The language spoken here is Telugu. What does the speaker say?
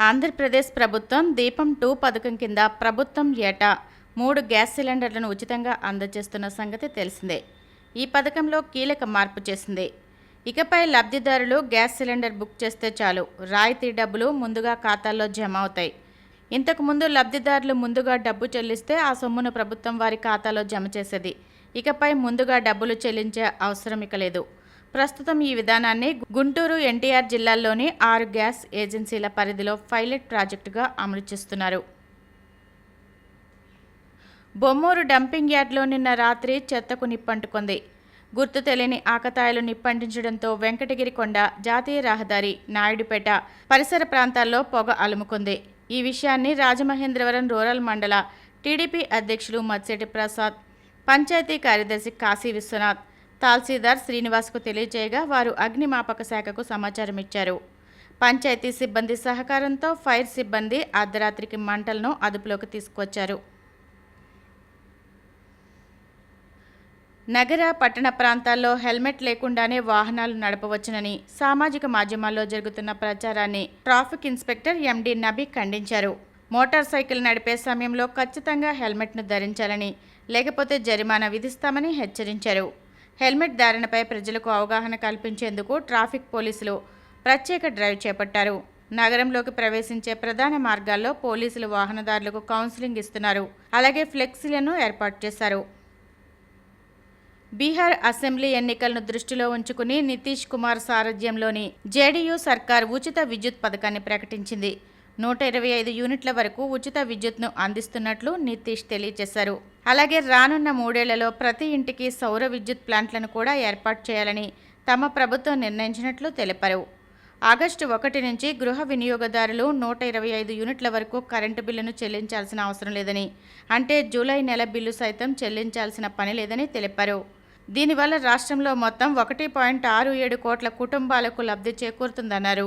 ఆంధ్రప్రదేశ్ ప్రభుత్వం దీపం 2 పథకం కింద ప్రభుత్వం ఏటా 3 గ్యాస్ సిలిండర్లను ఉచితంగా అందజేస్తున్న సంగతి తెలిసిందే. ఈ పథకంలో కీలక మార్పు చేసింది. ఇకపై లబ్ధిదారులు గ్యాస్ సిలిండర్ బుక్ చేస్తే చాలు, రాయితీ డబ్బులు ముందుగా ఖాతాల్లో జమ అవుతాయి. ఇంతకుముందు లబ్ధిదారులు ముందుగా డబ్బు చెల్లిస్తే ఆ సొమ్మును ప్రభుత్వం వారి ఖాతాలో జమ చేసేది. ఇకపై ముందుగా డబ్బులు చెల్లించే అవసరం ఇక లేదు. ప్రస్తుతం ఈ విధానాన్ని గుంటూరు, ఎన్టీఆర్ జిల్లాల్లోని 6 గ్యాస్ ఏజెన్సీల పరిధిలో పైలట్ ప్రాజెక్టుగా అమలు చేస్తున్నారు. బొమ్మూరు డంపింగ్ యార్డ్లో నిన్న రాత్రి చెత్తకు నిప్పంటుకుంది. గుర్తు తెలియని ఆకతాయిలు నిప్పంటించడంతో వెంకటగిరికొండ, జాతీయ రహదారి, నాయుడుపేట పరిసర ప్రాంతాల్లో పొగ అలుముకుంది. ఈ విషయాన్ని రాజమహేంద్రవరం రూరల్ మండల టీడీపీ అధ్యక్షులు మత్స్యటి ప్రసాద్, పంచాయతీ కార్యదర్శి కాశీ విశ్వనాథ్, తహసీల్దార్ శ్రీనివాస్కు తెలియజేయగా వారు అగ్నిమాపక శాఖకు సమాచారం ఇచ్చారు. పంచాయతీ సిబ్బంది సహకారంతో ఫైర్ సిబ్బంది అర్ధరాత్రికి మంటలను అదుపులోకి తీసుకొచ్చారు. నగర, పట్టణ ప్రాంతాల్లో హెల్మెట్ లేకుండానే వాహనాలు నడపవచ్చునని సామాజిక మాధ్యమాల్లో జరుగుతున్న ప్రచారాన్ని ట్రాఫిక్ ఇన్స్పెక్టర్ ఎండి నబీ ఖండించారు. మోటార్ సైకిల్ నడిపే సమయంలో ఖచ్చితంగా హెల్మెట్ను ధరించాలని, లేకపోతే జరిమానా విధిస్తామని హెచ్చరించారు. హెల్మెట్ ధారణపై ప్రజలకు అవగాహన కల్పించేందుకు ట్రాఫిక్ పోలీసులు ప్రత్యేక డ్రైవ్ చేపట్టారు. నగరంలోకి ప్రవేశించే ప్రధాన మార్గాల్లో పోలీసులు వాహనదారులకు కౌన్సిలింగ్ ఇస్తున్నారు. అలాగే ఫ్లెక్సీలను ఏర్పాటు చేశారు. బీహార్ అసెంబ్లీ ఎన్నికలను దృష్టిలో ఉంచుకుని నితీష్ కుమార్ సారథ్యంలోని జేడీయూ సర్కార్ ఉచిత విద్యుత్ పథకాన్ని ప్రకటించింది. 125 యూనిట్ల వరకు ఉచిత విద్యుత్ను అందిస్తున్నట్లు నితీష్ తెలియజేశారు. అలాగే రానున్న 3 ఏళ్లలో ప్రతి ఇంటికి సౌర విద్యుత్ ప్లాంట్లను కూడా ఏర్పాటు చేయాలని తమ ప్రభుత్వం నిర్ణయించినట్లు తెలిపారు. ఆగస్టు 1 నుంచి గృహ వినియోగదారులు 125 యూనిట్ల వరకు కరెంటు బిల్లును చెల్లించాల్సిన అవసరం లేదని, అంటే జూలై నెల బిల్లు సైతం చెల్లించాల్సిన పని లేదని తెలిపారు. దీనివల్ల రాష్ట్రంలో మొత్తం 1.67 కోట్ల కుటుంబాలకు లబ్ధి చేకూరుతుందన్నారు.